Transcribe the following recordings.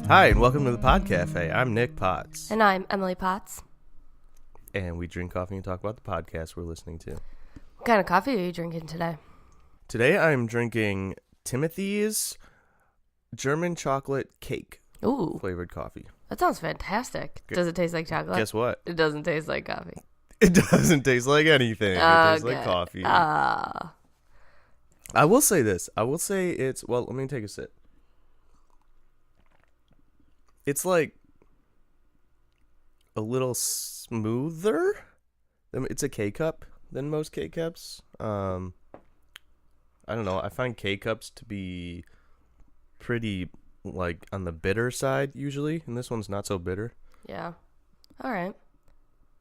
Hi, and welcome to the Pod Cafe. I'm Nick Potts. And I'm Emily Potts. And we drink coffee and talk about the podcast we're listening to. What kind of coffee are you drinking today? Today I'm drinking Timothy's German chocolate cake flavored coffee. That sounds fantastic. Does it taste like chocolate? Guess what? It doesn't taste like coffee. It doesn't taste like anything. It tastes like coffee. I will say this. I will say it's... Well, let me take a sip. It's like a little smoother. It's a K-cup than most K-cups. I don't know. I find K-cups to be pretty, like, on the bitter side usually. And this one's not so bitter. Yeah. All right.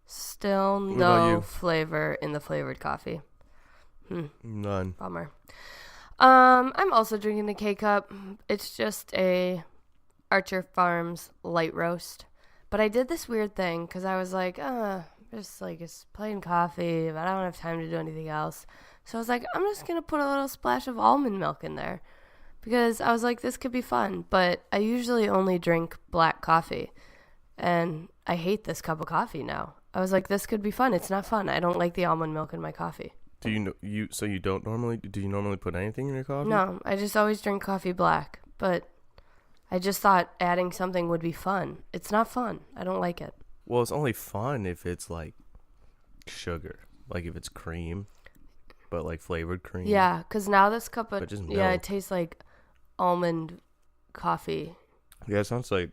Still What about no you? flavor in the flavored coffee. None. Bummer. I'm also drinking the K-cup. It's just a Archer Farms light roast. But I did this weird thing because I was like, it's plain coffee, but I don't have time to do anything else. So I was like, I'm just going to put a little splash of almond milk in there because I was like, this could be fun. But I usually only drink black coffee, and I hate this cup of coffee now. I was like, this could be fun. It's not fun. I don't like the almond milk in my coffee. Do you normally put anything in your coffee? No, I just always drink coffee black, but I just thought adding something would be fun. It's not fun. I don't like it. Well, it's only fun if it's like sugar, like if it's cream, but like flavored cream. Yeah, because now this cup of, But just it milk. tastes like almond coffee. Yeah, it sounds like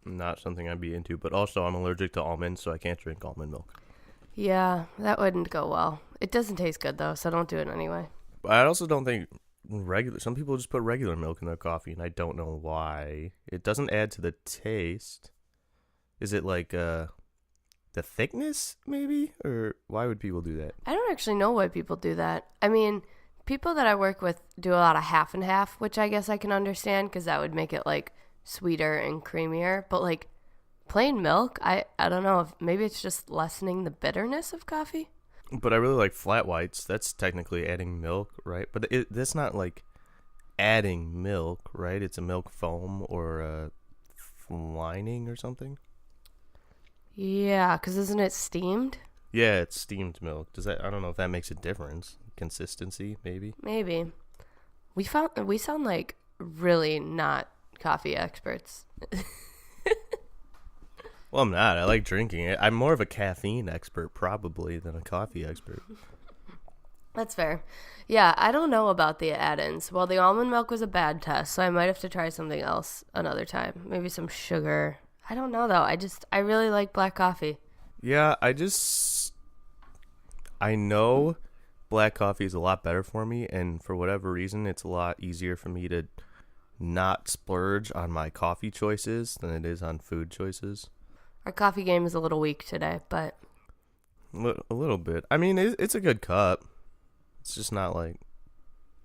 not something I'd be into, but also I'm allergic to almonds, so I can't drink almond milk. Yeah, that wouldn't go well. It doesn't taste good, though, so don't do it anyway. But I also don't think some people just put regular milk in their coffee, and I don't know why. It doesn't add to the taste. Is it like the thickness, maybe? Or why would people do that? I don't actually know why people do that. I mean, people that I work with do a lot of half and half, which I guess I can understand because that would make it like sweeter and creamier. But like plain milk, I don't know if maybe it's just lessening the bitterness of coffee. But I really like flat whites. That's technically adding milk, right? But that's not like adding milk, right? It's a milk foam or a lining or something. Yeah, because isn't it steamed? Yeah, it's steamed milk. I don't know if that makes a difference. Consistency, maybe. Maybe. We sound like really not coffee experts. Well, I'm not. I like drinking it. I'm more of a caffeine expert probably than a coffee expert. That's fair. Yeah, I don't know about the add-ins. Well, the almond milk was a bad test, so I might have to try something else another time. Maybe some sugar. I don't know, though. I really like black coffee. Yeah, I know black coffee is a lot better for me, and for whatever reason, it's a lot easier for me to not splurge on my coffee choices than it is on food choices. Our coffee game is a little weak today, but A little bit. I mean, it's a good cup. It's just not like...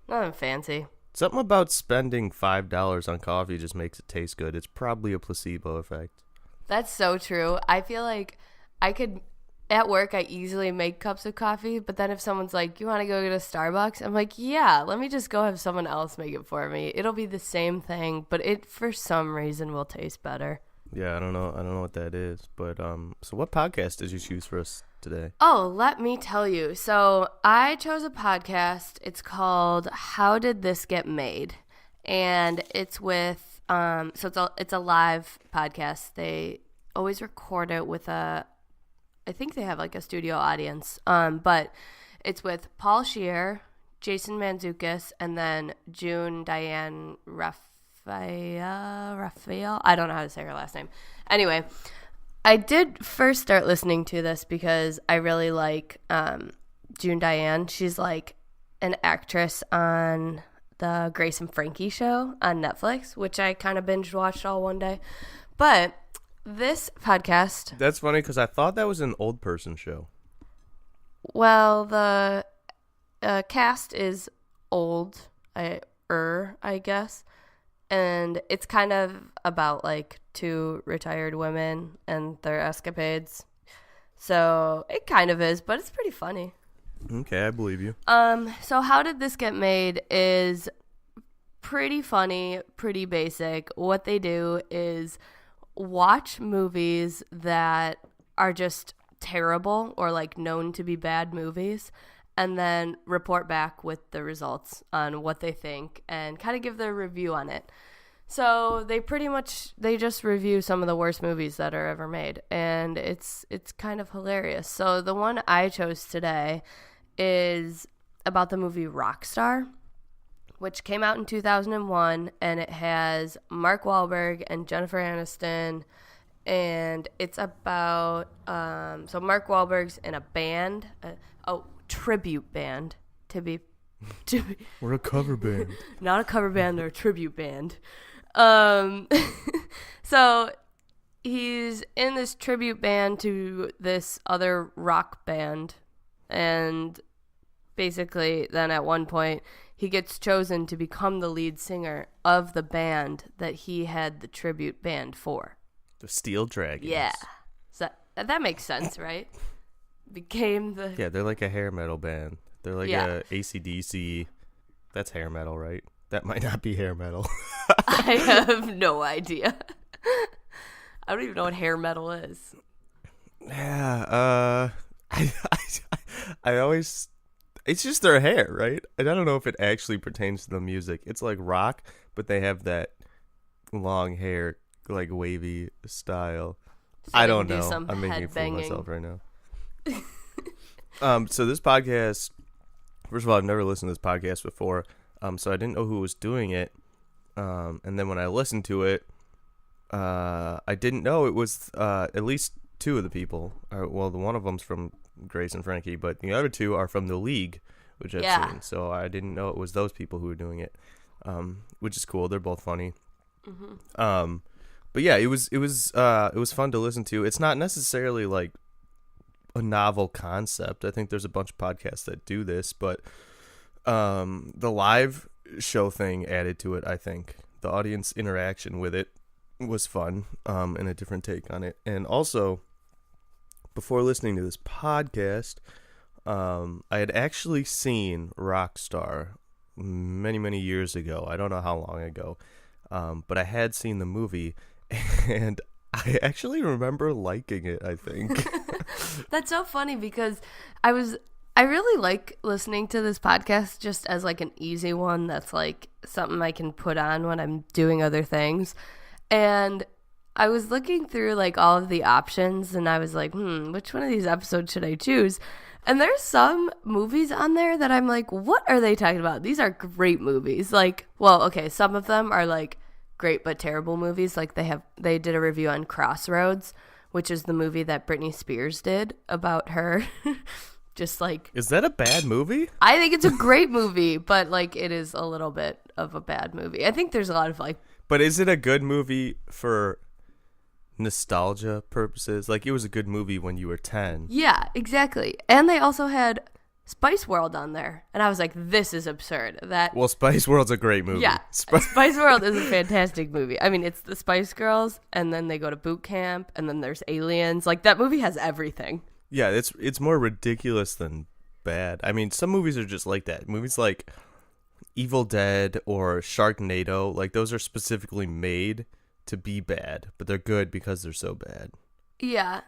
nothing fancy. Something about spending $5 on coffee just makes it taste good. It's probably a placebo effect. That's so true. I feel like at work, I easily make cups of coffee, but then if someone's like, you want to go get a Starbucks? I'm like, yeah, let me just go have someone else make it for me. It'll be the same thing, but it, for some reason, will taste better. Yeah, I don't know what that is. But, so what podcast did you choose for us today? Oh, let me tell you. So I chose a podcast. It's called How Did This Get Made? And it's with, it's a live podcast. They always record it with I think they have like a studio audience. But it's with Paul Scheer, Jason Mantzoukas, and then June Diane Raphael. I don't know how to say her last name. Anyway, I did first start listening to this because I really like June Diane. She's like an actress on the Grace and Frankie show on Netflix, which I kind of binge watched all one day. But this podcast... That's funny because I thought that was an old person show. Well, the cast is old, I guess. And it's kind of about like two retired women and their escapades. So it kind of is, but it's pretty funny. Okay, I believe you. So How Did This Get Made is pretty funny, pretty basic. What they do is watch movies that are just terrible or like known to be bad movies, and then report back with the results on what they think and kind of give their review on it. So they just review some of the worst movies that are ever made, and it's kind of hilarious. So the one I chose today is about the movie Rockstar, which came out in 2001, and it has Mark Wahlberg and Jennifer Aniston, and it's about so Mark Wahlberg's in a band, tribute band to be We're a cover band. Not a cover band, or a tribute band. So he's in this tribute band to this other rock band, and basically then at one point he gets chosen to become the lead singer of the band that he had the tribute band for. The Steel Dragons. Yeah. So that makes sense, right? Yeah, they're like a hair metal band. They're like a ACDC. That's hair metal, right? That might not be hair metal. I have no idea. I don't even know what hair metal is. Yeah, I always, it's just their hair, right? And I don't know if it actually pertains to the music. It's like rock, but they have that long hair, like wavy style. So I don't know. I'm making a fool of myself right now. So this podcast, first of all, I've never listened to this podcast before, so I didn't know who was doing it. And then when I listened to it, I didn't know it was at least two of the people. Well, the one of them's from Grace and Frankie, but the other two are from The League, which I've seen. So I didn't know it was those people who were doing it, which is cool. They're both funny. Mm-hmm. But yeah, it was fun to listen to. It's not necessarily like a novel concept. I think there's a bunch of podcasts that do this, but the live show thing added to it. I think the audience interaction with it was fun, and a different take on it. And also, before listening to this podcast, I had actually seen Rockstar many years ago. I don't know how long ago, but I had seen the movie, and I actually remember liking it, I think. That's so funny because I really like listening to this podcast just as like an easy one that's like something I can put on when I'm doing other things. And I was looking through like all of the options, and I was like, which one of these episodes should I choose? And there's some movies on there that I'm like, what are they talking about? These are great movies. Like, well, okay, some of them are like great but terrible movies. Like they did a review on Crossroads, which is the movie that Britney Spears did about her. Just like, is that a bad movie? I think it's a great movie, but like it is a little bit of a bad movie. I think there's a lot of like, but is it a good movie for nostalgia purposes? Like, it was a good movie when you were 10. Yeah, exactly. And they also had Spice World on there, and I was like, this is absurd. Well, Spice World's a great movie. Yeah, Spice World is a fantastic movie. I mean, it's the Spice Girls, and then they go to boot camp, and then there's aliens. Like, that movie has everything. Yeah, it's more ridiculous than bad. I mean, some movies are just like that. Movies like Evil Dead or Sharknado, like, those are specifically made to be bad, but they're good because they're so bad. Yeah.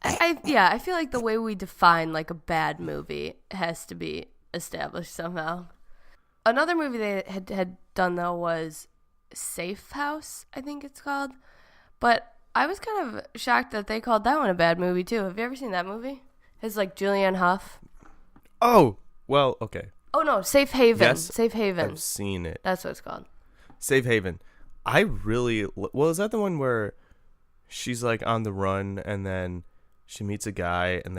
I feel like the way we define like a bad movie has to be established somehow. Another movie they had done though was Safe House, I think it's called. But I was kind of shocked that they called that one a bad movie too. Have you ever seen that movie? It's like Julianne Hough. Oh, well, okay. Oh no, Safe Haven. Yes, Safe Haven. I've seen it. That's what it's called. Safe Haven. Is that the one where she's like on the run and then she meets a guy and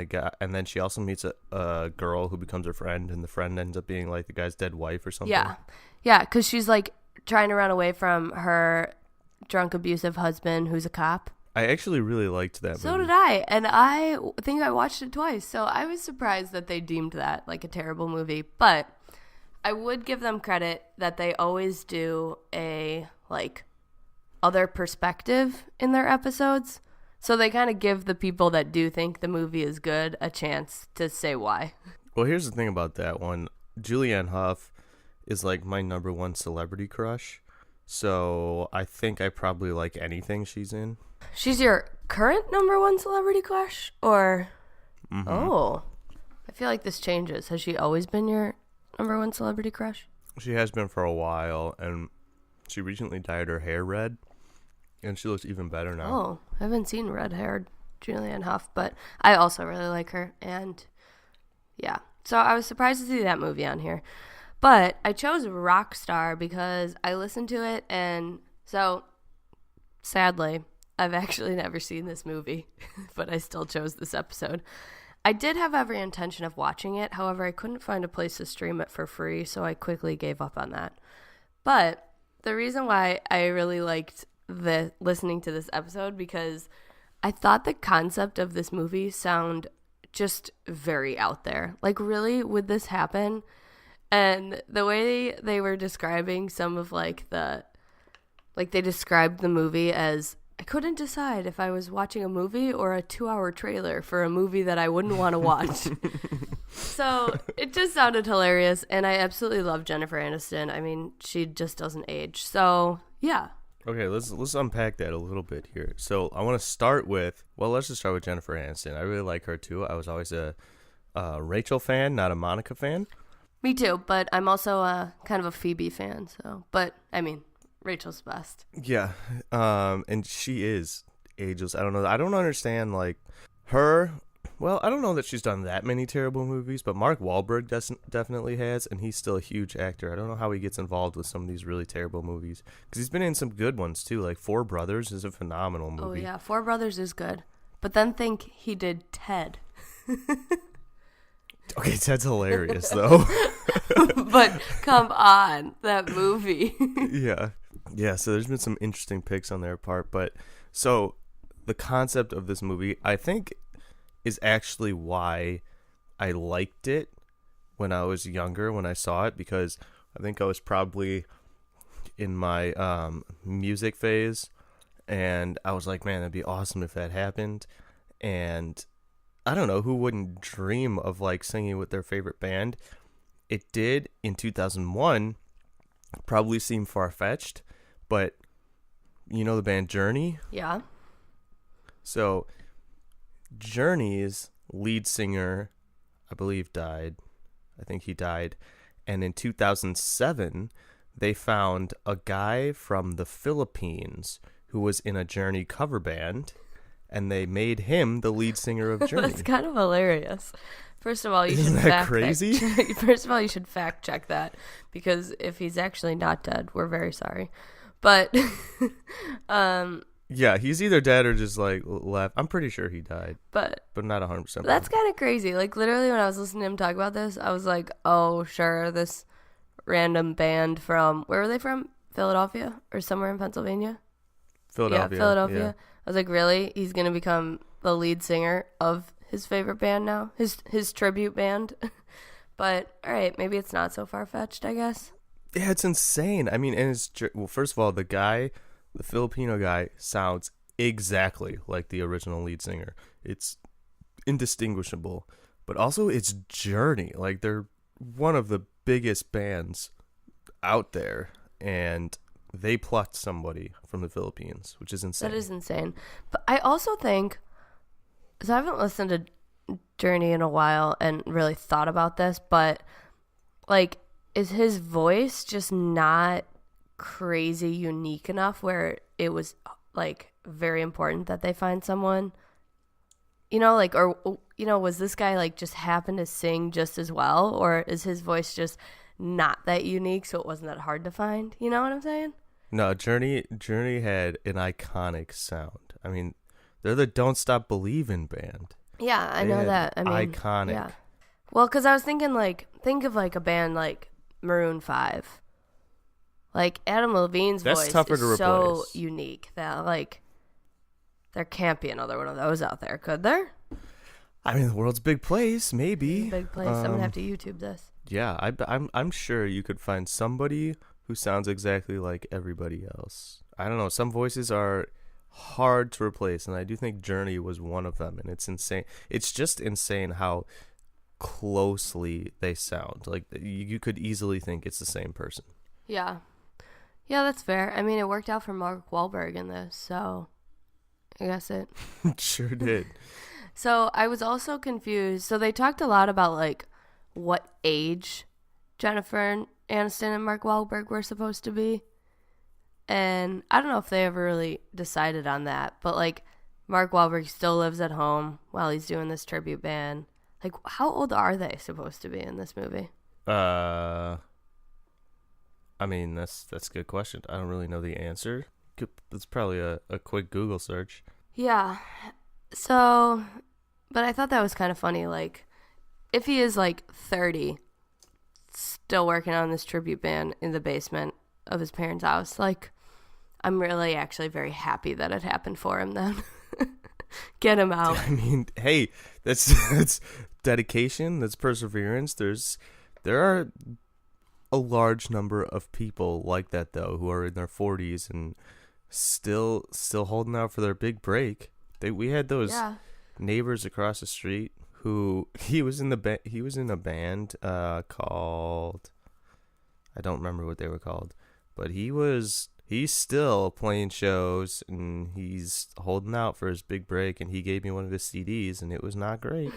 then she also meets a girl who becomes her friend, and the friend ends up being like the guy's dead wife or something? Yeah, because she's like trying to run away from her drunk abusive husband who's a cop. I actually really liked that movie. So did I, and I think I watched it twice, so I was surprised that they deemed that like a terrible movie. But I would give them credit that they always do a like other perspective in their episodes. So they kind of give the people that do think the movie is good a chance to say why. Well, here's the thing about that one. Julianne Hough is like my number one celebrity crush. So I think I probably like anything she's in. She's your current number one celebrity crush? Or... Mm-hmm. Oh. I feel like this changes. Has she always been your number one celebrity crush? She has been for a while, and she recently dyed her hair red, and she looks even better now. Oh, I haven't seen red-haired Julianne Hough, but I also really like her, and yeah. So I was surprised to see that movie on here. But I chose Rockstar because I listened to it, and so, sadly, I've actually never seen this movie, but I still chose this episode. I did have every intention of watching it. However, I couldn't find a place to stream it for free, so I quickly gave up on that. But the reason why I really liked listening to this episode, because I thought the concept of this movie sound just very out there. Like, really, would this happen? And the way they were describing some of they described the movie as, I couldn't decide if I was watching a movie or a 2-hour trailer for a movie that I wouldn't want to watch. So it just sounded hilarious, and I absolutely love Jennifer Aniston. I mean, she just doesn't age. So yeah. Okay, let's unpack that a little bit here. So I want to start with, let's just start with Jennifer Aniston. I really like her too. I was always a Rachel fan, not a Monica fan. Me too, but I'm also kind of a Phoebe fan. So, but I mean, Rachel's best. Yeah, and she is ageless. I don't know. I don't understand like her. Well, I don't know that she's done that many terrible movies, but Mark Wahlberg definitely has, and he's still a huge actor. I don't know how he gets involved with some of these really terrible movies, because he's been in some good ones too. Like Four Brothers is a phenomenal movie. Oh yeah, Four Brothers is good, but then think he did Ted. Okay, Ted's hilarious though. But come on, that movie. Yeah. So there's been some interesting picks on their part, but so the concept of this movie, I think, is actually why I liked it when I was younger, when I saw it, because I think I was probably in my music phase, and I was like, man, that'd be awesome if that happened. And I don't know, who wouldn't dream of like singing with their favorite band? It did in 2001 probably seem far-fetched, but you know the band Journey? Yeah. So Journey's lead singer, I believe, died. I think he died. And in 2007, they found a guy from the Philippines who was in a Journey cover band, and they made him the lead singer of Journey. That's kind of hilarious. First of all, you Isn't should that crazy? First of all, you should fact check that, because if he's actually not dead, we're very sorry. But yeah, he's either dead or just like left. I'm pretty sure he died, but not 100%. That's kind of crazy. Like literally, when I was listening to him talk about this, I was like, "Oh, sure, this random band from, where were they from? Philadelphia or somewhere in Pennsylvania?" Philadelphia. Yeah, Philadelphia. Yeah. I was like, really? He's gonna become the lead singer of his favorite band now, his tribute band. But all right, maybe it's not so far fetched, I guess. Yeah, it's insane. I mean, and first of all, the Filipino guy sounds exactly like the original lead singer. It's indistinguishable. But also, it's Journey. Like, they're one of the biggest bands out there, and they plucked somebody from the Philippines, which is insane. That is insane. But I also think, so I haven't listened to Journey in a while and really thought about this, but like, is his voice just not crazy unique enough where it was like very important that they find someone, you know, like, or, you know, was this guy like just happen to sing just as well, or is his voice just not that unique so it wasn't that hard to find? You know what I'm saying? No, Journey had an iconic sound. I mean, they're the Don't Stop Believin' band. Yeah, I know that. I mean, iconic. Yeah. Well, because I was thinking, like, think of like a band like Maroon 5. Like, Adam Levine's That's voice tougher is to so replace. unique that, like, there can't be another one of those out there, could there? I mean, the world's a big place, maybe. Big place. I'm gonna have to YouTube this. Yeah, I'm sure you could find somebody who sounds exactly like everybody else. I don't know. Some voices are hard to replace, and I do think Journey was one of them, and it's insane. It's just insane how closely they sound. Like you could easily think it's the same person. Yeah. Yeah, that's fair. I mean, it worked out for Mark Wahlberg in this, so I guess it Sure did. So I was also confused. So they talked a lot about like what age Jennifer Aniston and Mark Wahlberg were supposed to be. And I don't know if they ever really decided on that, but like Mark Wahlberg still lives at home while he's doing this tribute band. Like, how old are they supposed to be in this movie? I mean, that's a good question. I don't really know the answer. It's probably a quick Google search. Yeah. So, but I thought that was kind of funny. Like, if he is like 30, still working on this tribute band in the basement of his parents' house, like, I'm really actually very happy that it happened for him then. Get him out. I mean, hey, that's dedication, that's perseverance. There are a large number of people like that though who are in their 40s and still holding out for their big break. We had those neighbors across the street who he was in a band called, I don't remember what they were called, but he's still playing shows and he's holding out for his big break, and he gave me one of his CDs and it was not great.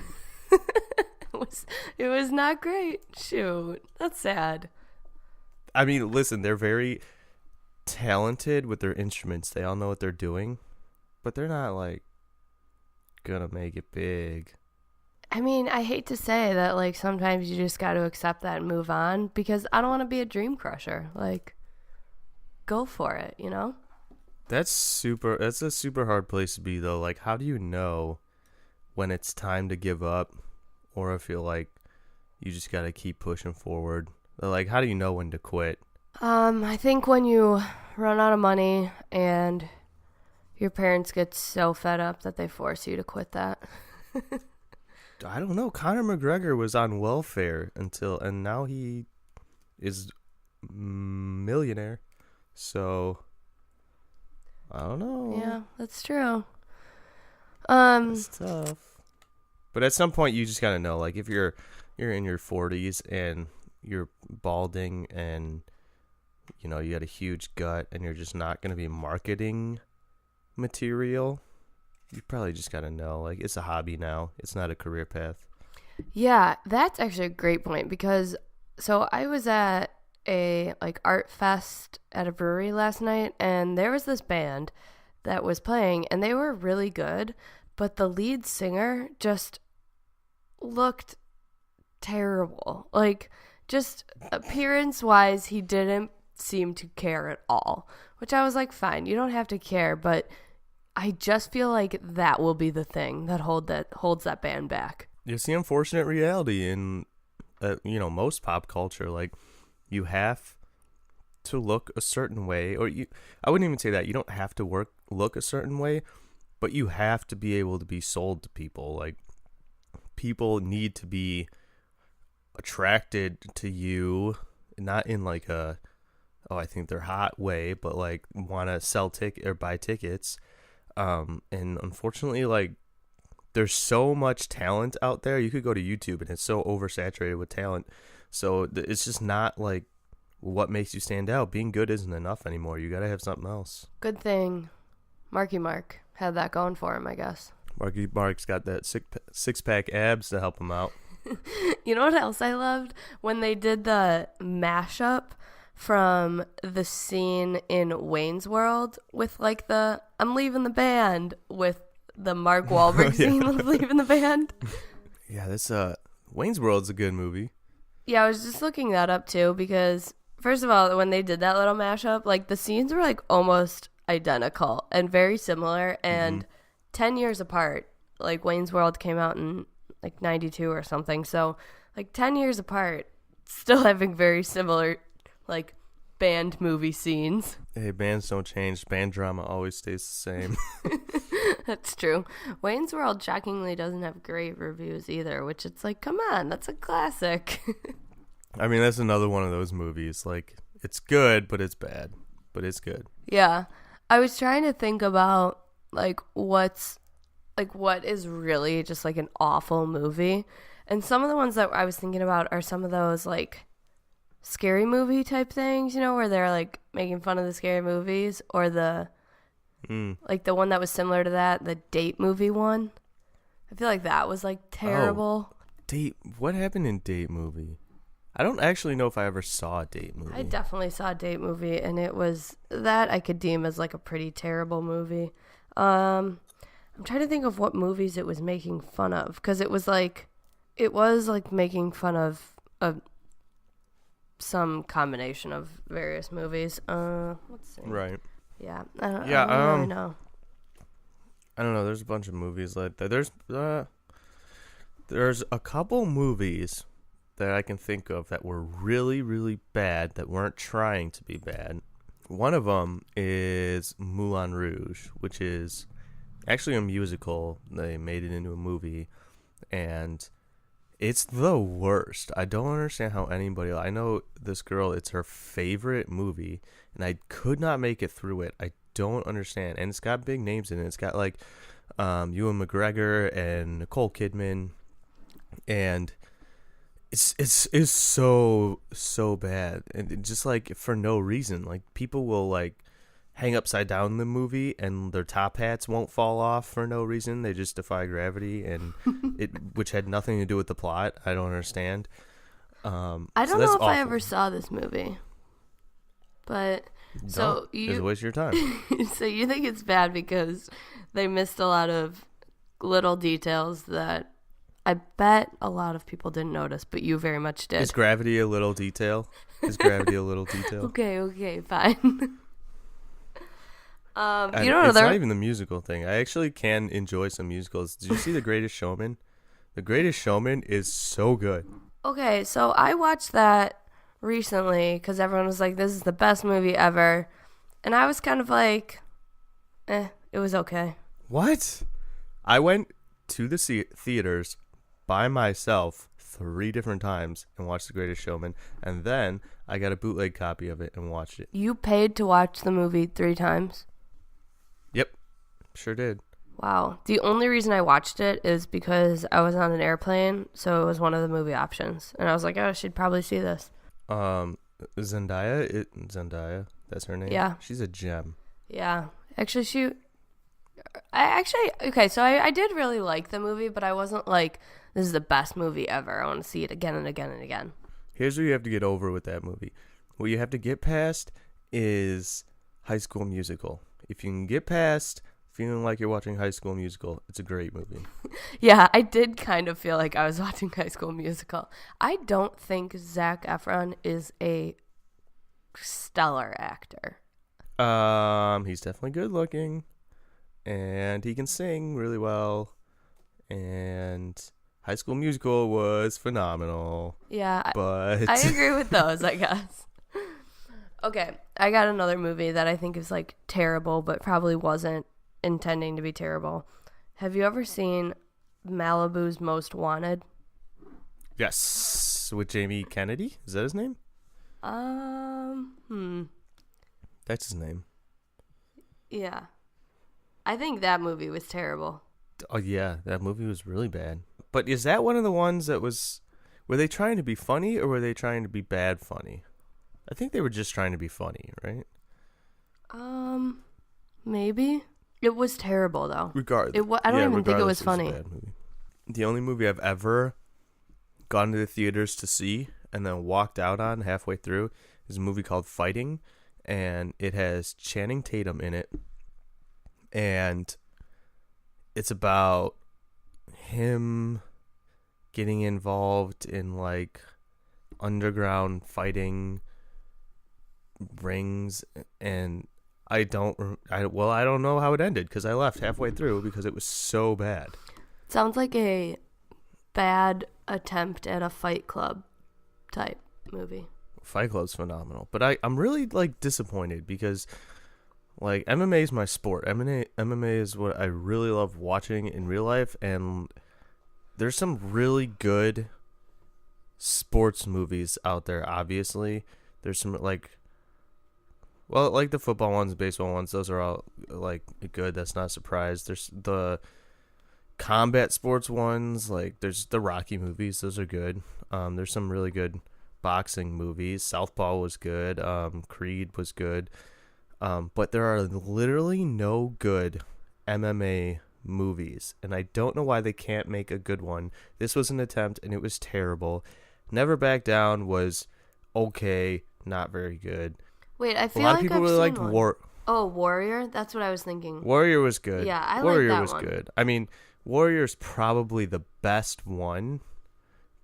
It was not great. Shoot, that's sad. I mean, listen, they're very talented with their instruments. They all know what they're doing, but they're not like gonna make it big. I mean, I hate to say that, like, sometimes you just got to accept that and move on, because I don't want to be a dream crusher. Like, go for it, you know? That's a super hard place to be though. Like, how do you know when it's time to give up, or if you're like you just gotta keep pushing forward? Like, how do you know when to quit? I think when you run out of money and your parents get so fed up that they force you to quit that. I don't know. Conor McGregor was on welfare and now he is millionaire. So I don't know. Yeah, that's true. It's tough. But at some point you just gotta know. Like, if you're in your 40s and you're balding and you know you got a huge gut and you're just not gonna be marketing material, you probably just gotta know, like, it's a hobby now. It's not a career path. Yeah, that's actually a great point, because so I was at a like art fest at a brewery last night, and there was this band that was playing and they were really good, but the lead singer just looked terrible. Like, just appearance wise, he didn't seem to care at all, which I was like, fine, you don't have to care, but I just feel like that will be the thing that holds that band back. It's the unfortunate reality in most pop culture. Like, you have to look a certain way, or I wouldn't even say that. You don't have to look a certain way, but you have to be able to be sold to people. Like, people need to be attracted to you, not in like a, oh, I think they're hot way, but like want to sell or buy tickets. And unfortunately, like, there's so much talent out there. You could go to YouTube and it's so oversaturated with talent. So it's just not like what makes you stand out. Being good isn't enough anymore. You got to have something else. Good thing Marky Mark had that going for him, I guess. Marky Mark's got that six-pack abs to help him out. You know what else I loved? When they did the mashup from the scene in Wayne's World with like the I'm leaving the band with the Mark Wahlberg scene with leaving the band. Yeah, this Wayne's World's a good movie. Yeah, I was just looking that up too, because first of all, when they did that little mashup, like the scenes were like almost identical and very similar, and 10 years apart. Like, Wayne's World came out in like 92 or something, so like 10 years apart, still having very similar like band movie scenes. Hey, bands don't change. Band drama always stays the same. That's true. Wayne's World shockingly doesn't have great reviews either, which it's like, come on, that's a classic. I mean, that's another one of those movies. Like, it's good, but it's bad. But it's good. Yeah. I was trying to think about like what is really just like an awful movie. And some of the ones that I was thinking about are some of those, like, scary movie type things, you know, where they're, like, making fun of the scary movies, or the, like, the one that was similar to that, the Date movie one. I feel like that was, like, terrible. What happened in Date movie? I don't actually know if I ever saw a Date movie. I definitely saw a Date movie, and it was, that I could deem as, like, a pretty terrible movie. I'm trying to think of what movies it was making fun of, because it was, like, making fun of some combination of various movies. Let's see. Right. Yeah. I don't really know. I don't know. There's a bunch of movies like that. There's a couple movies that I can think of that were really, really bad, that weren't trying to be bad. One of them is Moulin Rouge, which is actually a musical. They made it into a movie, and it's the worst. I don't understand how anybody... I know this girl, it's her favorite movie, and I could not make it through it. I don't understand. And it's got big names in it. It's got, like, Ewan McGregor and Nicole Kidman, and it's so bad. And just, like, for no reason. Like, people will, like, hang upside down in the movie, and their top hats won't fall off for no reason. They just defy gravity, and which had nothing to do with the plot. I don't understand. I don't know if I ever saw this movie, but so it's a waste of your time. So you think it's bad because they missed a lot of little details that I bet a lot of people didn't notice, but you very much did. Is gravity a little detail? Okay, fine. You don't know, it's not even the musical thing. I actually can enjoy some musicals. Did you see The Greatest Showman? The Greatest Showman is so good. Okay, so I watched that recently because everyone was like, this is the best movie ever. And I was kind of like, it was okay. What? I went to the theaters by myself 3 different times and watched The Greatest Showman. And then I got a bootleg copy of it and watched it. You paid to watch the movie 3 times? Yep, sure did. Wow. The only reason I watched it is because I was on an airplane, so it was one of the movie options. And I was like, oh, I should probably see this. Zendaya, that's her name? Yeah. She's a gem. Yeah. Actually, okay, so I did really like the movie, but I wasn't like, this is the best movie ever. I want to see it again and again and again. Here's what you have to get over with that movie. What you have to get past is High School Musical. If you can get past feeling like you're watching High School Musical, it's a great movie. Yeah, I did kind of feel like I was watching High School Musical. I don't think Zac Efron is a stellar actor. He's definitely good looking, and he can sing really well, and High School Musical was phenomenal. Yeah, but I agree with those, I guess. Okay, I got another movie that I think is, like, terrible, but probably wasn't intending to be terrible. Have you ever seen Malibu's Most Wanted? Yes, with Jamie Kennedy. Is that his name? That's his name. Yeah. I think that movie was terrible. Oh, yeah, that movie was really bad. But is that one of the ones that was... Were they trying to be funny, or were they trying to be bad funny? I think they were just trying to be funny, right? Maybe. It was terrible, though. I don't even think it was funny. Bad movie. The only movie I've ever gone to the theaters to see and then walked out on halfway through is a movie called Fighting, and it has Channing Tatum in it, and it's about him getting involved in, like, underground fighting rings, and I don't know how it ended because I left halfway through because it was so bad. Sounds like a bad attempt at a Fight Club type movie. Fight Club's phenomenal, but I'm really, like, disappointed because, like, MMA is my sport. MMA is what I really love watching in real life, and there's some really good sports movies out there. Obviously, there's some, like, well, like the football ones, baseball ones, those are all, like, good. That's not a surprise. There's combat sports ones, like there's the Rocky movies. Those are good. There's some really good boxing movies. Southpaw was good. Creed was good. But there are literally no good MMA movies, and I don't know why they can't make a good one. This was an attempt, and it was terrible. Never Back Down was okay, not very good. Wait, I feel a lot like of people I've really seen liked one. Oh, Warrior? That's what I was thinking. Warrior was good. Yeah, I Warrior like that was one. good. I mean, Warrior's probably the best one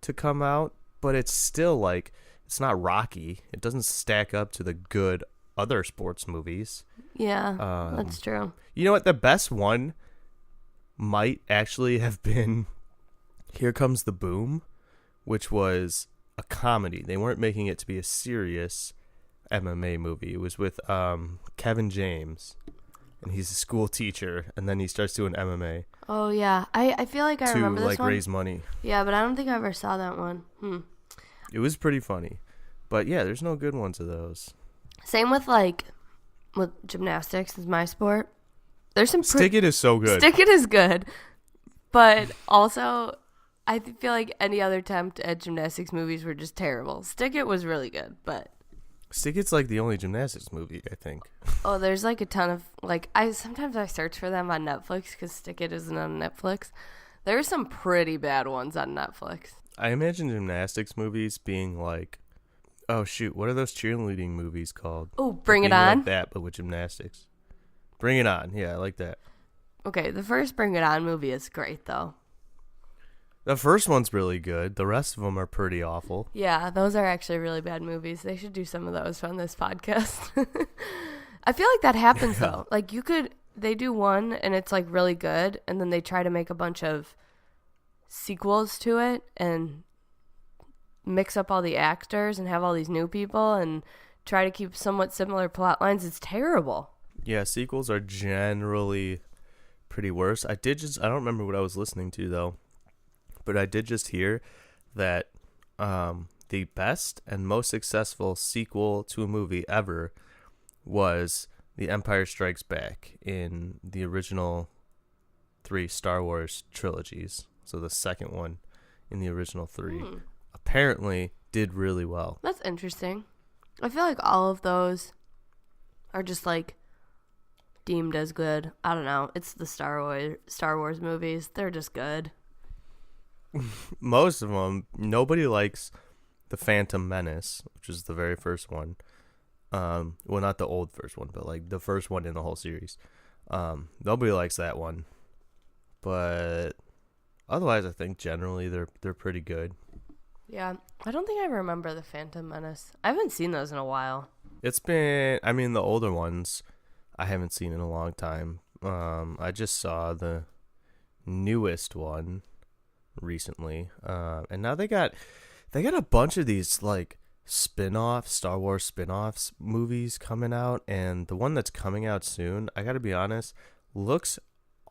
to come out, but it's still like it's not Rocky. It doesn't stack up to the good other sports movies. Yeah, that's true. You know what? The best one might actually have been Here Comes the Boom, which was a comedy. They weren't making it to be a serious MMA movie. It was with Kevin James, and he's a school teacher, and then he starts doing MMA. Oh, yeah. I feel like I remember this one. To, raise money. Yeah, but I don't think I ever saw that one. It was pretty funny. But, yeah, there's no good ones of those. Same with, with gymnastics is my sport. There's some... Stick It is so good. Stick It is good. But also, I feel like any other attempt at gymnastics movies were just terrible. Stick It was really good, but... Stick It's like the only gymnastics movie, I think. Oh, there's like a ton of... sometimes I search for them on Netflix because Stick It isn't on Netflix. There's some pretty bad ones on Netflix. I imagine gymnastics movies being like... Oh, shoot. What are those cheerleading movies called? Oh, Bring It On? Like that, but with gymnastics. Bring It On. Yeah, I like that. Okay, the first Bring It On movie is great, though. The first one's really good. The rest of them are pretty awful. Yeah, those are actually really bad movies. They should do some of those on this podcast. I feel like that happens, though. Like, they do one, and it's, like, really good, and then they try to make a bunch of sequels to it, and mix up all the actors and have all these new people and try to keep somewhat similar plot lines. It's terrible. Yeah, sequels are generally pretty worse. I don't remember what I was listening to, though, but I did just hear that the best and most successful sequel to a movie ever was The Empire Strikes Back in the original 3 Star Wars trilogies. So the second one in the original 3. Apparently did really well. That's interesting. I feel like all of those are just like deemed as good. I don't know. It's the Star Wars movies. They're just good. Most of them. Nobody likes The Phantom Menace, which is the very first one. Well, not the old first one, but like the first one in the whole series. Nobody likes that one. But otherwise, I think generally they're pretty good. Yeah, I don't think I remember The Phantom Menace. I haven't seen those in a while. It's been, I mean, the older ones I haven't seen in a long time. I just saw the newest one recently. And now they got a bunch of these, like, Star Wars spin-offs movies coming out. And the one that's coming out soon, I gotta be honest, looks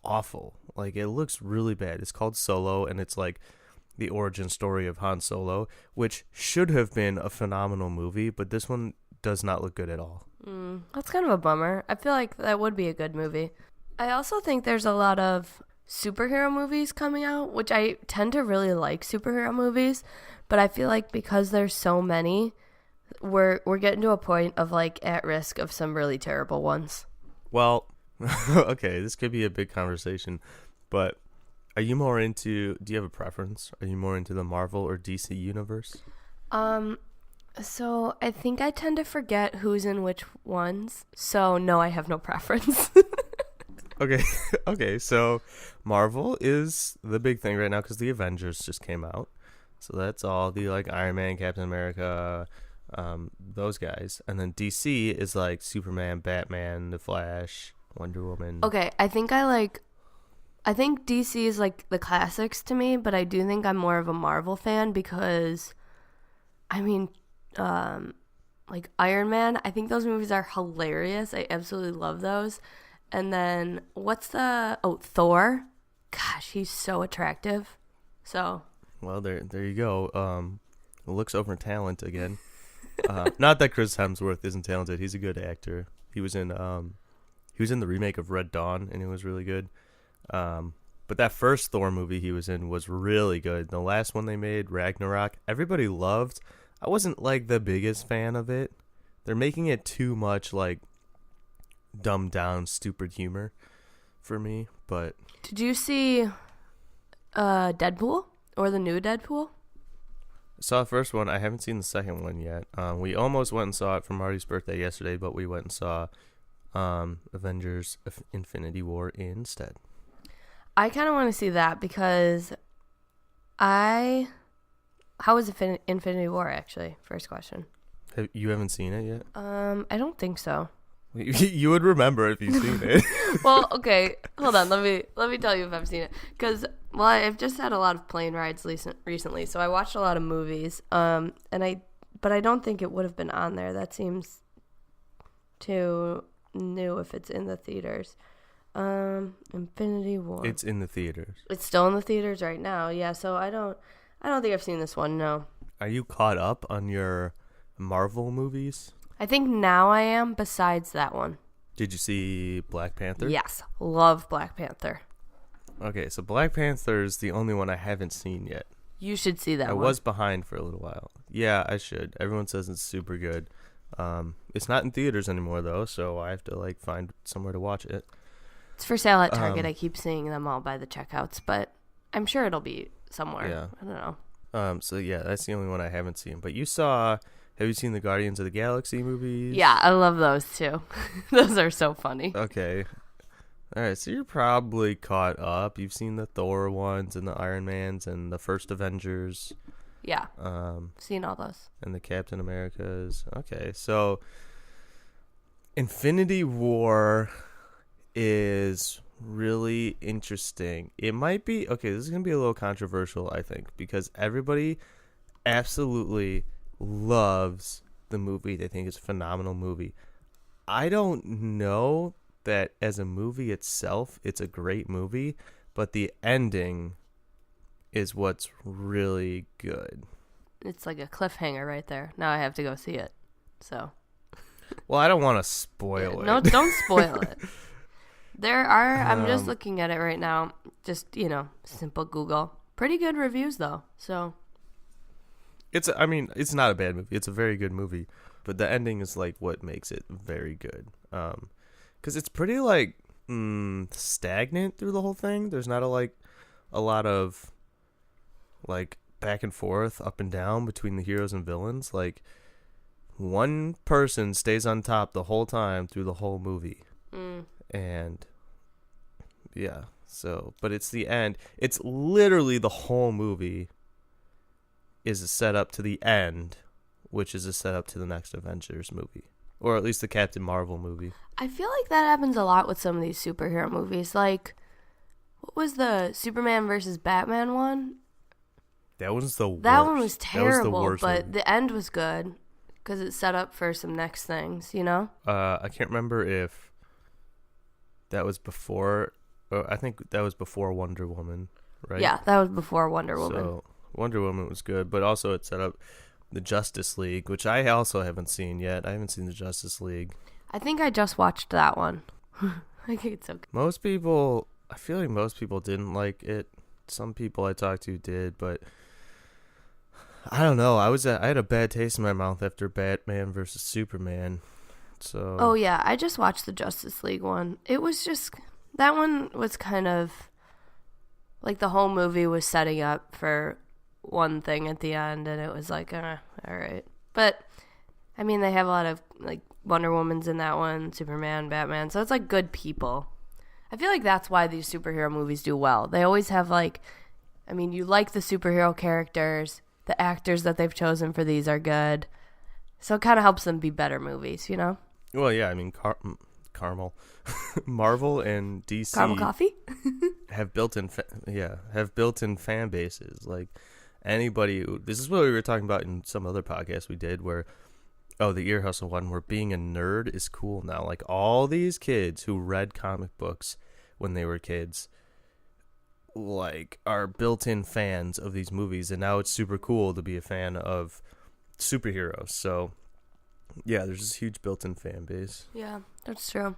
awful. Like, it looks really bad. It's called Solo, and it's, like, the origin story of Han Solo, which should have been a phenomenal movie, but this one does not look good at all. That's kind of a bummer. I feel like that would be a good movie. I also think there's a lot of superhero movies coming out, which I tend to really like superhero movies, but I feel like because there's so many, we're getting to a point of like at risk of some really terrible ones. Well, okay, this could be a big conversation, but do you have a preference? Are you more into the Marvel or DC universe? So I think I tend to forget who's in which ones. So no, I have no preference. Okay, so Marvel is the big thing right now because the Avengers just came out. So that's all the like Iron Man, Captain America, those guys. And then DC is like Superman, Batman, The Flash, Wonder Woman. Okay, I think DC is like the classics to me, but I do think I'm more of a Marvel fan because, I mean, like Iron Man, I think those movies are hilarious. I absolutely love those. And then Thor. Gosh, he's so attractive. So. Well, there you go. Looks over talent again. Not that Chris Hemsworth isn't talented. He's a good actor. He was in the remake of Red Dawn, and it was really good. But But that first Thor movie he was in was really good. The last one they made, Ragnarok, everybody loved. I wasn't like the biggest fan of it. They're making it too much like dumbed down, stupid humor for me. But did you see Deadpool or the new Deadpool? I saw the first one. I haven't seen the second one yet. We almost went and saw it for Marty's birthday yesterday, but we went and saw Avengers Infinity War instead. I kind of want to see that because how was Infinity War actually? First question. You haven't seen it yet? I don't think so. You would remember if you've seen it. Well, okay, hold on. Let me tell you if I've seen it. Because I've just had a lot of plane rides recently, so I watched a lot of movies. But I don't think it would have been on there. That seems too new if it's in the theaters. Infinity War. It's in the theaters. It's still in the theaters right now. Yeah, so I don't think I've seen this one. No. Are you caught up on your Marvel movies? I think now I am. Besides that one. Did you see Black Panther? Yes, love Black Panther. Okay, so Black Panther is the only one I haven't seen yet. You should see that one. I was behind for a little while. Yeah, I should. Everyone says it's super good. It's not in theaters anymore though, so I have to like find somewhere to watch it. It's for sale at Target. I keep seeing them all by the checkouts, but I'm sure it'll be somewhere. Yeah. I don't know. So yeah, that's the only one I haven't seen. But have you seen the Guardians of the Galaxy movies? Yeah, I love those too. Those are so funny. Okay. All right, so you're probably caught up. You've seen the Thor ones and the Iron Mans and the first Avengers. Yeah. Seen all those. And the Captain Americas. Okay, so Infinity War is really interesting. It might be, okay, this is going to be a little controversial, I think, because everybody absolutely loves the movie. They think it's a phenomenal movie. I don't know that as a movie itself, it's a great movie, but the ending is what's really good. It's like a cliffhanger right there. Now I have to go see it. So. Well, I don't want to spoil it. No, don't spoil it. There are, I'm just looking at it right now, just, simple Google. Pretty good reviews, though, so. It's not a bad movie. It's a very good movie, but the ending is, like, what makes it very good. Because it's pretty, like, stagnant through the whole thing. There's not, a lot of, like, back and forth, up and down between the heroes and villains. Like, one person stays on top the whole time through the whole movie. And yeah, so, but it's the end. It's literally the whole movie is a setup to the end, which is a setup to the next Avengers movie, or at least the Captain Marvel movie. I feel like that happens a lot with some of these superhero movies. Like, what was the Superman versus Batman one? That was the worst. That one was terrible, that was the worst but movie. The end was good because it set up for some next things, I can't remember if that was before. I think that was before Wonder Woman, right? Yeah, that was before Wonder Woman. So Wonder Woman was good, but also it set up the Justice League, which I also haven't seen yet. I haven't seen the Justice League. I think I just watched that one. I think it's okay. I feel like most people didn't like it. Some people I talked to did, but I don't know. I had a bad taste in my mouth after Batman versus Superman. So. Oh yeah, I just watched the Justice League one. It was just, that one was kind of like the whole movie was setting up for one thing at the end, and it was like, all right. But I mean, they have a lot of like Wonder Woman's in that one, Superman, Batman, so it's like good people. I feel like that's why these superhero movies do well. They always have you like the superhero characters, the actors that they've chosen for these are good, so it kind of helps them be better movies, Well, yeah, Caramel, Marvel and DC Caramel coffee have built-in fan bases. Like anybody, this is what we were talking about in some other podcast we did, where the Ear Hustle one, where being a nerd is cool now. Like all these kids who read comic books when they were kids, like, are built-in fans of these movies, and now it's super cool to be a fan of superheroes. So yeah, there's this huge built-in fan base. Yeah, that's true.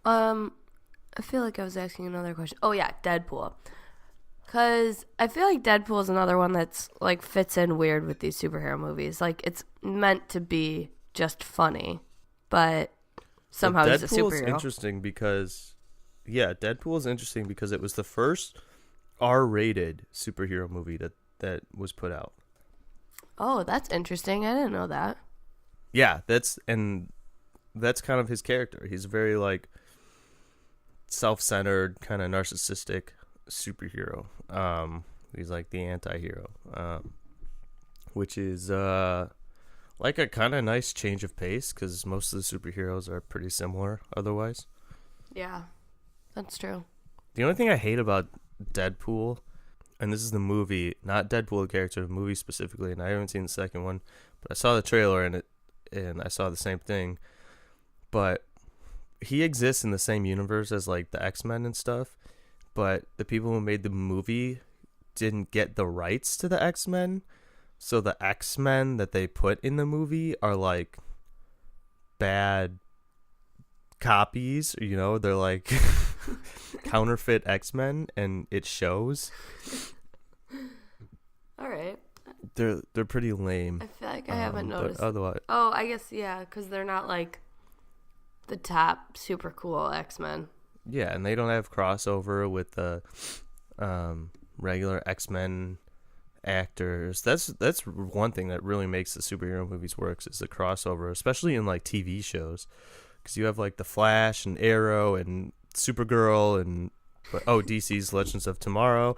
I feel like I was asking another question. Oh yeah, Deadpool. Because I feel like Deadpool is another one that's, like, fits in weird with these superhero movies. Like, it's meant to be just funny, but somehow he's a Deadpool is superhero. interesting because, Deadpool is interesting because it was the first R-rated superhero movie that was put out. Oh, that's interesting. I didn't know that. Yeah, that's kind of his character. He's very, like, self-centered, kind of narcissistic superhero. He's like the anti-hero, which is like a kind of nice change of pace because most of the superheroes are pretty similar otherwise. Yeah, that's true. The only thing I hate about Deadpool, and this is the movie, not Deadpool the character, the movie specifically, and I haven't seen the second one, but I saw the trailer and I saw the same thing, but he exists in the same universe as like the XMen and stuff, but the people who made the movie didn't get the rights to the XMen, so the XMen that they put in the movie are like bad copies, they're like counterfeit X-Men, and it shows. All right. They're pretty lame. I feel like I haven't noticed. Otherwise, I guess, yeah, because they're not like the top super cool X-Men. Yeah, and they don't have crossover with the regular X-Men actors. That's one thing that really makes the superhero movies works is the crossover, especially in like TV shows, because you have like the Flash and Arrow and Supergirl and DC's Legends of Tomorrow,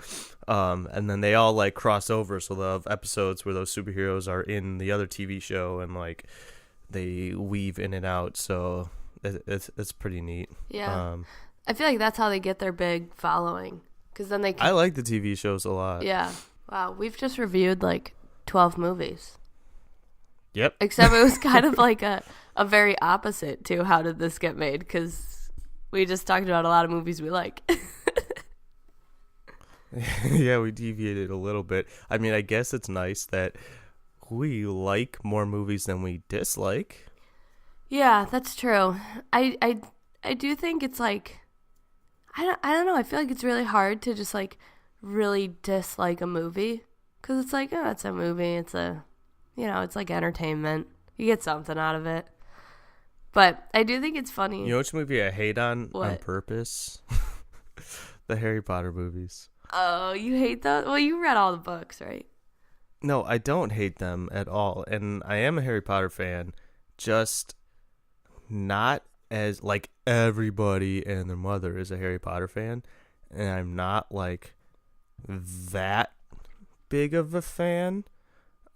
and then they all like cross over, so they'll have episodes where those superheroes are in the other TV show and like they weave in and out, so it's pretty neat. Yeah. I feel like that's how they get their big following, because then they can... I like the TV shows a lot. Yeah. Wow, we've just reviewed like 12 movies. Yep. Except it was kind of like a very opposite to how did this get made, because we just talked about a lot of movies we like. Yeah, we deviated a little bit. I mean, I guess it's nice that we like more movies than we dislike. Yeah, that's true. I do think it's like... I don't know. I feel like it's really hard to just like really dislike a movie, because it's like, oh, it's a movie. It's it's like entertainment. You get something out of it. But I do think it's funny. You know which movie I hate on What? purpose? The Harry Potter movies. Oh, you hate those? Well, you read all the books, right? No, I don't hate them at all. And I am a Harry Potter fan, just not as, like, everybody and their mother is a Harry Potter fan. And I'm not, like, that big of a fan.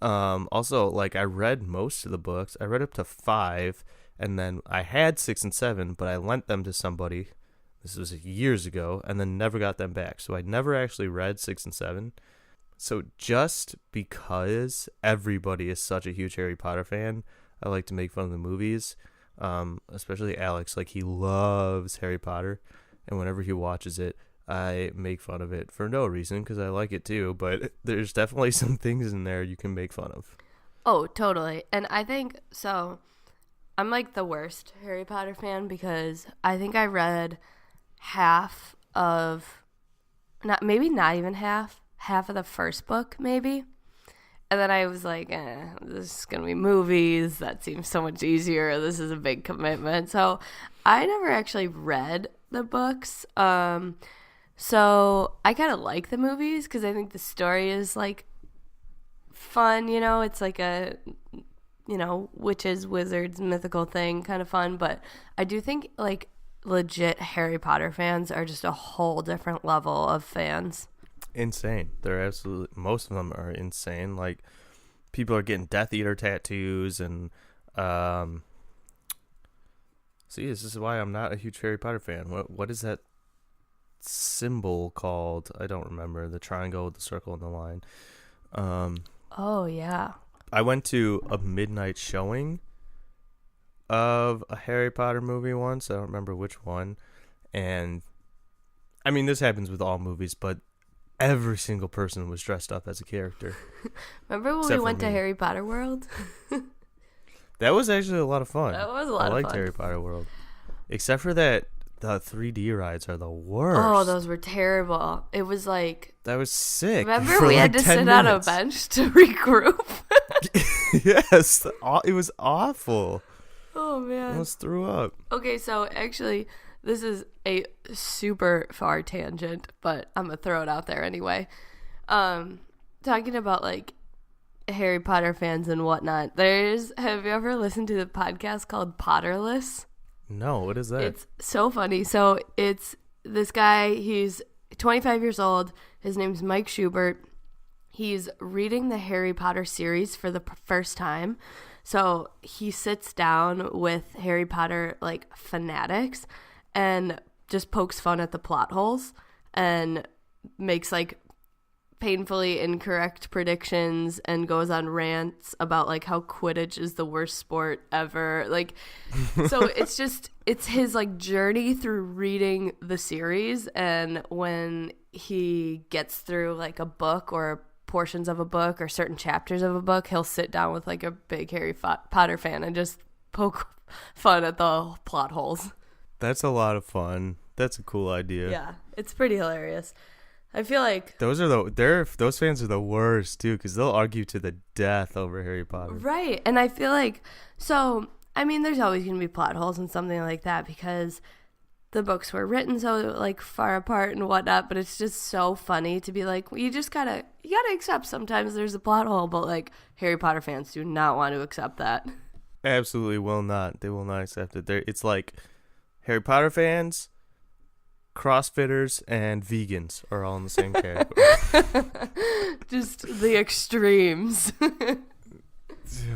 Also, like, I read most of the books. I read up to 5, and then I had 6 and 7, but I lent them to somebody. This was years ago, and then never got them back. So I never actually read 6 and 7. So just because everybody is such a huge Harry Potter fan, I like to make fun of the movies. Especially Alex, like, he loves Harry Potter, and whenever he watches it, I make fun of it for no reason, because I like it too, but there's definitely some things in there you can make fun of. Oh, totally. And I think, so, I'm like the worst Harry Potter fan, because I think I read half of, not even half of the first book, maybe. And then I was like, this is going to be movies. That seems so much easier. This is a big commitment. So I never actually read the books. So I kind of like the movies because I think the story is like fun, It's like a, witches, wizards, mythical thing, kind of fun. But I do think like legit Harry Potter fans are just a whole different level of fans. Insane. They're absolutely, most of them are insane. Like, people are getting Death Eater tattoos, and see, this is why I'm not a huge Harry Potter fan. What is that symbol called? I don't remember. The triangle with the circle and the line. Oh yeah. I went to a midnight showing of a Harry Potter movie once. I don't remember which one. And I mean, this happens with all movies, but every single person was dressed up as a character. Remember when we went to Harry Potter World? That was actually a lot of fun. That was a lot of fun. I liked Harry Potter World. Except for that The 3D rides are the Oh, worst. those were terrible. It was like, That was sick. remember for we had like to 10 sit on a minutes. bench to regroup? Yes, it was awful. Oh, I man. almost threw up. Okay, so actually, this is a super far tangent, but I'm going to throw it out there anyway. Talking about, like, Harry Potter fans and whatnot. Have you ever listened to the podcast called Potterless? No, what is that? It's so funny. So it's this guy, he's 25 years old. His name's Mike Schubert. He's reading the Harry Potter series for the first time. So he sits down with Harry Potter, like, fanatics and just pokes fun at the plot holes and makes, like, painfully incorrect predictions and goes on rants about like how Quidditch is the worst sport ever. Like, so it's his like journey through reading the series, and when he gets through like a book or portions of a book or certain chapters of a book, he'll sit down with like a big Harry Potter fan and just poke fun at the plot holes. That's a lot of fun. That's a cool idea. Yeah, it's pretty hilarious. I feel like those fans are the worst too, because they'll argue to the death over Harry Potter. Right. And I feel like, so, I mean, there's always going to be plot holes and something like that because the books were written so like far apart and whatnot, but it's just so funny to be like, well, you gotta accept sometimes there's a plot hole, but like Harry Potter fans do not want to accept that. Absolutely will not. They will not accept it. It's like Harry Potter fans, CrossFitters, and vegans are all in the same category. Just the extremes.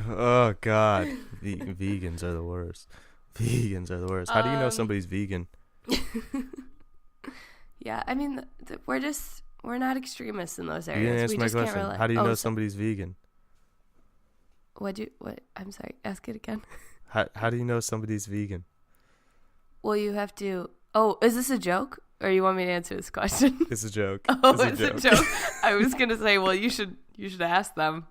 Oh, God. Vegans are the worst. Vegans are the worst. How do you know somebody's vegan? Yeah, I mean, we're not extremists in those areas. You didn't answer we my just can't question. rely. How do you know somebody's vegan? What? I'm sorry. Ask it again. How do you know somebody's vegan? Well, you have to. Oh, is this a joke? Or you want me to answer this question? It's a joke. Oh, it's a joke. I was gonna say, well, you should ask them.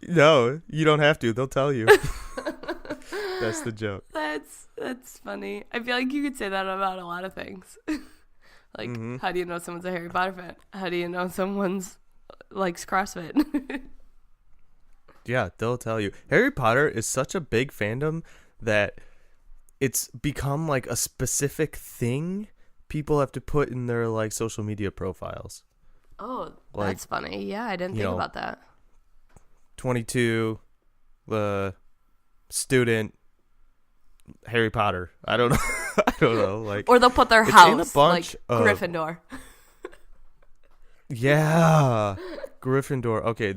No, you don't have to. They'll tell you. That's the joke. That's funny. I feel like you could say that about a lot of things. Like, How do you know someone's a Harry Potter fan? How do you know someone's likes CrossFit? Yeah, they'll tell you. Harry Potter is such a big fandom that it's become like a specific thing people have to put in their like social media profiles. Oh, like, that's funny. Yeah, I didn't think about that. 22, student, Harry Potter. I don't know. I don't know. Like, or they'll put their it's house in a bunch like of, Gryffindor. Yeah, Gryffindor. Okay,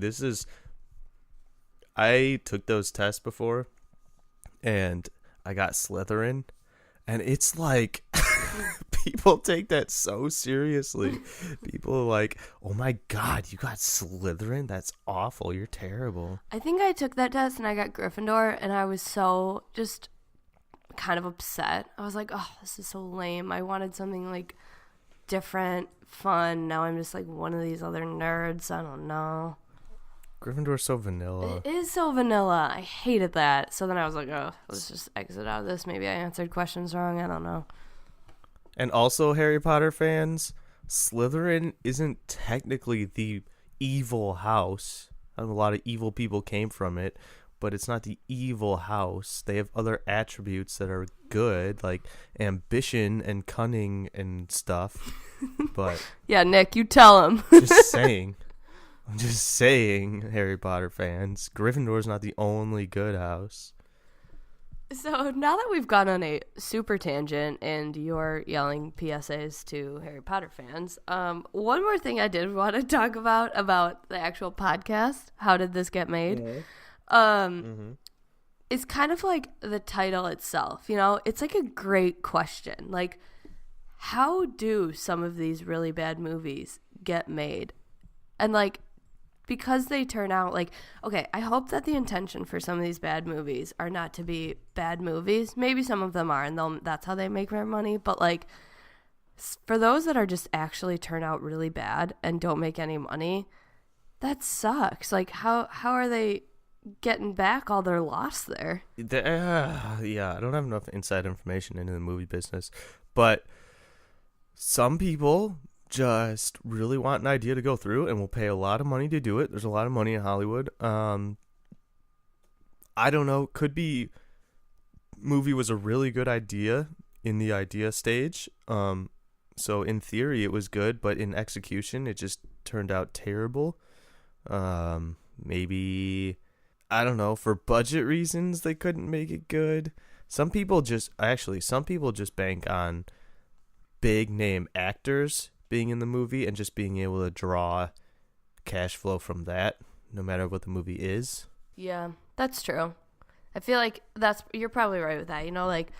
I took those tests before, and I got Slytherin, and it's like people take that so seriously. People are like, "Oh my God, you got Slytherin? That's awful. You're terrible." I think I took that test and I got Gryffindor, and I was so just kind of upset. I was like, "Oh, this is so lame. I wanted something like different, fun. Now I'm just like one of these other nerds. I don't know." Gryffindor's so vanilla. It is so vanilla. I hated that. So then I was like, oh, let's just exit out of this. Maybe I answered questions wrong. I don't know. And also, Harry Potter fans, Slytherin isn't technically the evil house. A lot of evil people came from it, but it's not the evil house. They have other attributes that are good, like ambition and cunning and stuff. But yeah, Nick, you tell him. just saying. I'm just saying, Harry Potter fans, Gryffindor's not the only good house. So now that we've gone on a super tangent and you're yelling PSAs to Harry Potter fans, one more thing I did want to talk about the actual podcast. How did this get made? It's kind of like the title itself. You know, it's like a great question. Like, how do some of these really bad movies get made? And like, because they turn out like, okay, I hope that the intention for some of these bad movies are not to be bad movies. Maybe some of them are, and that's how they make their money. But like, for those that are just actually turn out really bad and don't make any money, that sucks. Like, how are they getting back all their loss there. Yeah, I don't have enough inside information into the movie business, but some people just really want an idea to go through and will pay a lot of money to do it. There's a lot of money in Hollywood. I don't know. Could be movie was a really good idea in the idea stage. So in theory it was good, but in execution it just turned out terrible. Maybe, I don't know, for budget reasons they couldn't make it good. Some people just bank on big name actors being in the movie and just being able to draw cash flow from that, no matter what the movie is. Yeah, that's true. I feel like you're probably right with that. You know, like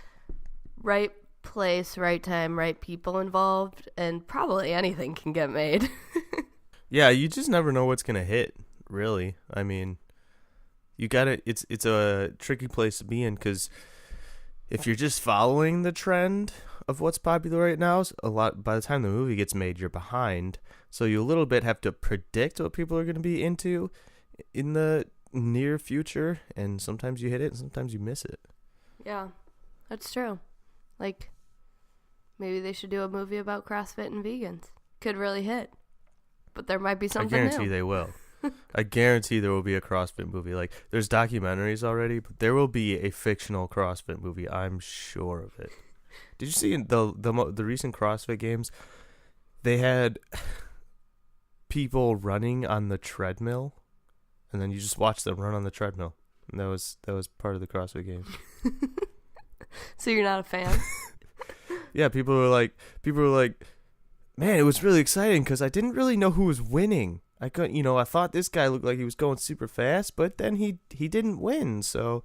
right place, right time, right people involved, and probably anything can get made. Yeah, you just never know what's gonna hit, really. I mean, it's a tricky place to be in, because if you're just following the trend of what's popular right now, by the time the movie gets made, you're behind. So you a little bit have to predict what people are going to be into in the near future, and sometimes you hit it and sometimes you miss it. Yeah, that's true. Like, maybe they should do a movie about CrossFit and vegans. Could really hit. But there might be something new. I guarantee they will. I guarantee there will be a CrossFit movie. Like, there's documentaries already, but there will be a fictional CrossFit movie. I'm sure of it. Did you see in the recent CrossFit games? They had people running on the treadmill, and then you just watch them run on the treadmill. And that was part of the CrossFit games. So you're not a fan? Yeah, people were like, man, it was really exciting because I didn't really know who was winning. I thought this guy looked like he was going super fast, but then he didn't win, so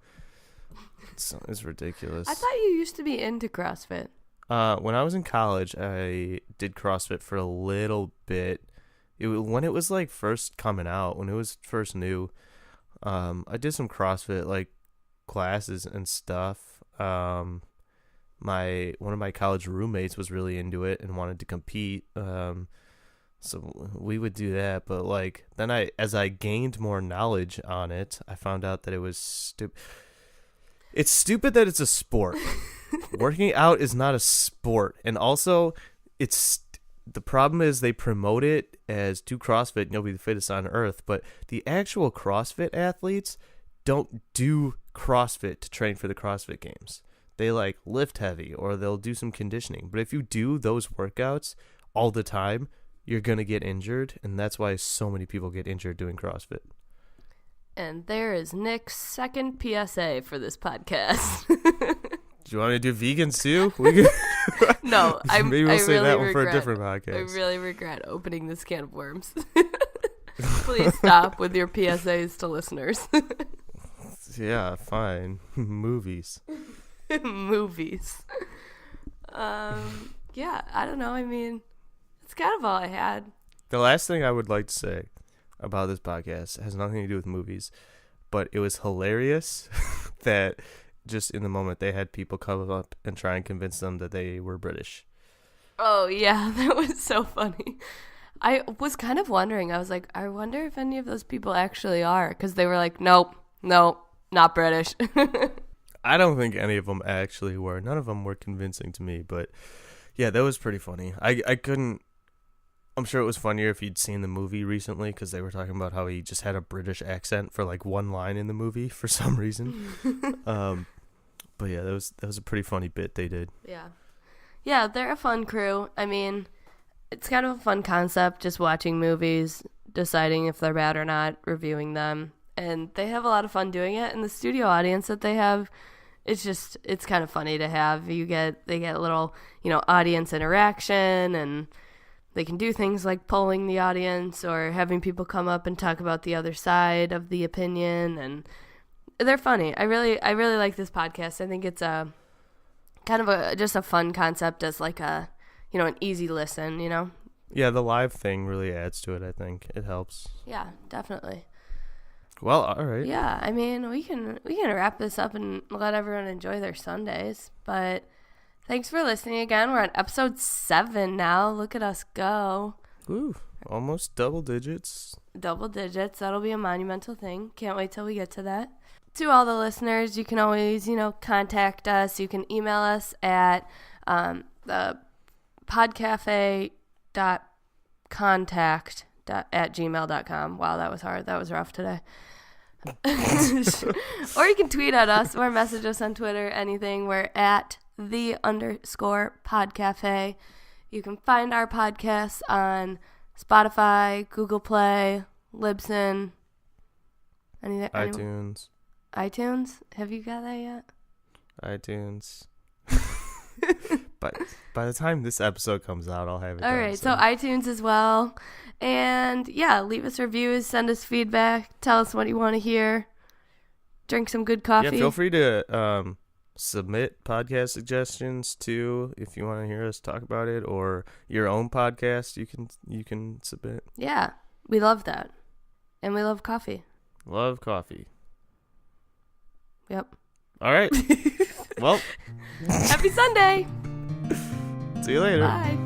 it's ridiculous. I thought you used to be into CrossFit. When I was in college, I did CrossFit for a little bit. When it was like first coming out, when it was first new, I did some CrossFit like classes and stuff. One of my college roommates was really into it and wanted to compete. So we would do that, but like then as I gained more knowledge on it, I found out that it was stupid. It's stupid that it's a sport. Working out is not a sport, and also the problem is they promote it as do CrossFit, you'll be the fittest on earth, but the actual CrossFit athletes don't do CrossFit to train for the CrossFit games. They like lift heavy or they'll do some conditioning. But if you do those workouts all the time, you're going to get injured. And that's why so many people get injured doing CrossFit. And there is Nick's second PSA for this podcast. Do you want me to do vegans too? No, maybe we'll save that one for a different podcast. I really regret opening this can of worms. Please stop with your PSAs to listeners. Yeah, fine. Movies. Movies. Yeah, I don't know. I mean, it's kind of all I had. The last thing I would like to say about this podcast has nothing to do with movies, but it was hilarious that just in the moment they had people come up and try and convince them that they were British. Oh, yeah, that was so funny. I was kind of wondering. I was like, I wonder if any of those people actually are, because they were like, nope, not British. I don't think any of them actually were. None of them were convincing to me, but yeah, that was pretty funny. I couldn't. I'm sure it was funnier if you'd seen the movie recently, because they were talking about how he just had a British accent for like one line in the movie for some reason. But yeah, that was a pretty funny bit they did. Yeah, they're a fun crew. I mean, it's kind of a fun concept, just watching movies, deciding if they're bad or not, reviewing them, and they have a lot of fun doing it. And the studio audience that they have, it's kind of funny to have. They get a little, audience interaction, and they can do things like polling the audience or having people come up and talk about the other side of the opinion, and they're funny. I really like this podcast. I think it's a kind of just a fun concept as like an easy listen, Yeah, the live thing really adds to it, I think. It helps. Yeah, definitely. Well, all right. Yeah, I mean, we can wrap this up and let everyone enjoy their Sundays, but thanks for listening again. We're on episode 7 now. Look at us go. Woo. Almost double digits. Double digits. That'll be a monumental thing. Can't wait till we get to that. To all the listeners, you can always, contact us. You can email us at the podcafe.contact@gmail.com. Wow, that was hard. That was rough today. Or you can tweet at us or message us on Twitter, anything. We're at _podcafe. You can find our podcasts on Spotify, Google Play, Libsyn, anything. iTunes. iTunes? Have you got that yet? iTunes. But by the time this episode comes out, I'll have it. All right, so iTunes as well. And yeah, leave us reviews, send us feedback, tell us what you want to hear. Drink some good coffee. Yeah, feel free to submit podcast suggestions too if you want to hear us talk about it, or your own podcast you can submit. Yeah, we love that. And we love coffee. Love coffee. Yep. All right. Well, happy Sunday. See you later. Bye.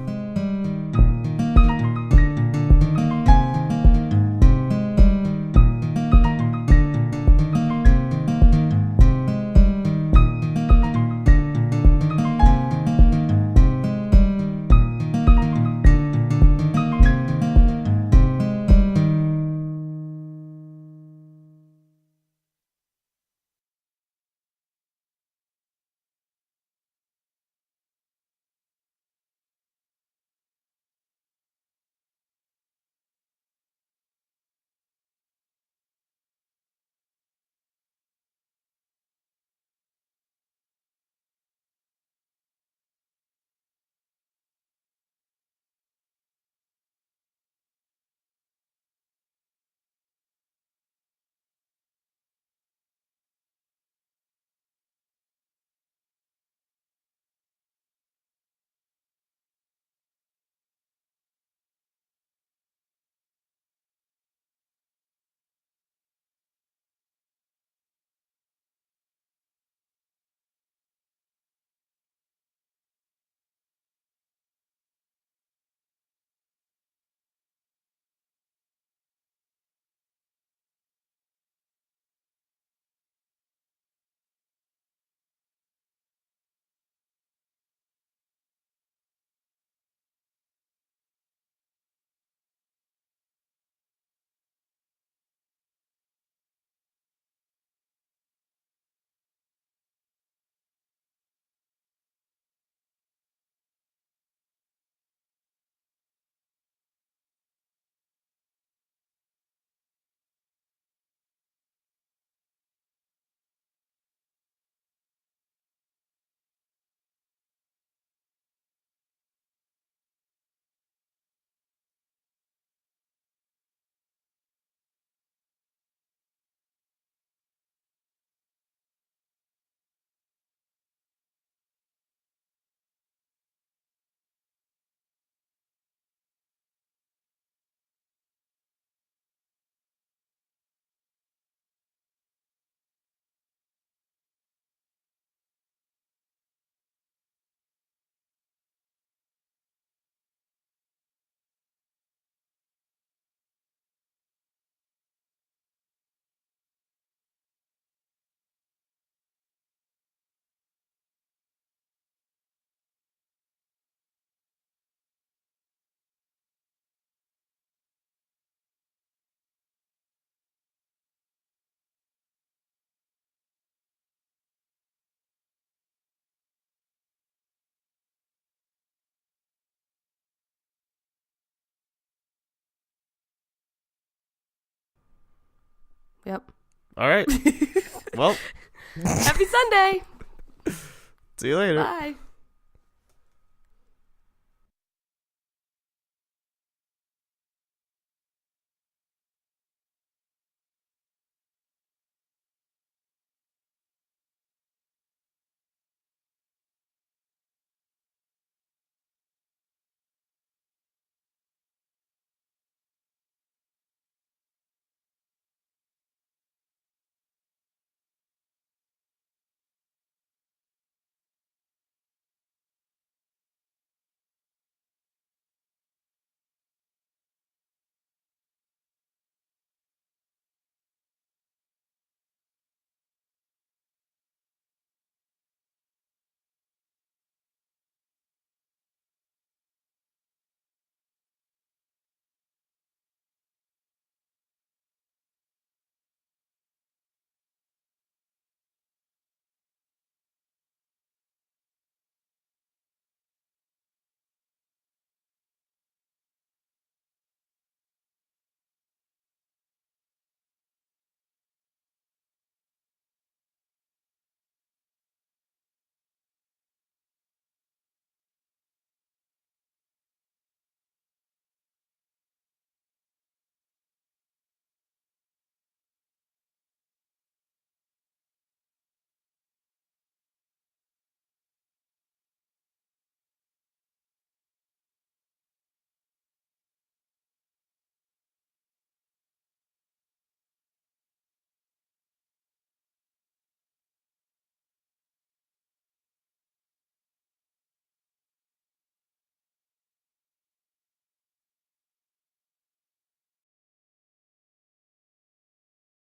Yep. All right. Well, happy Sunday. see you later. Bye.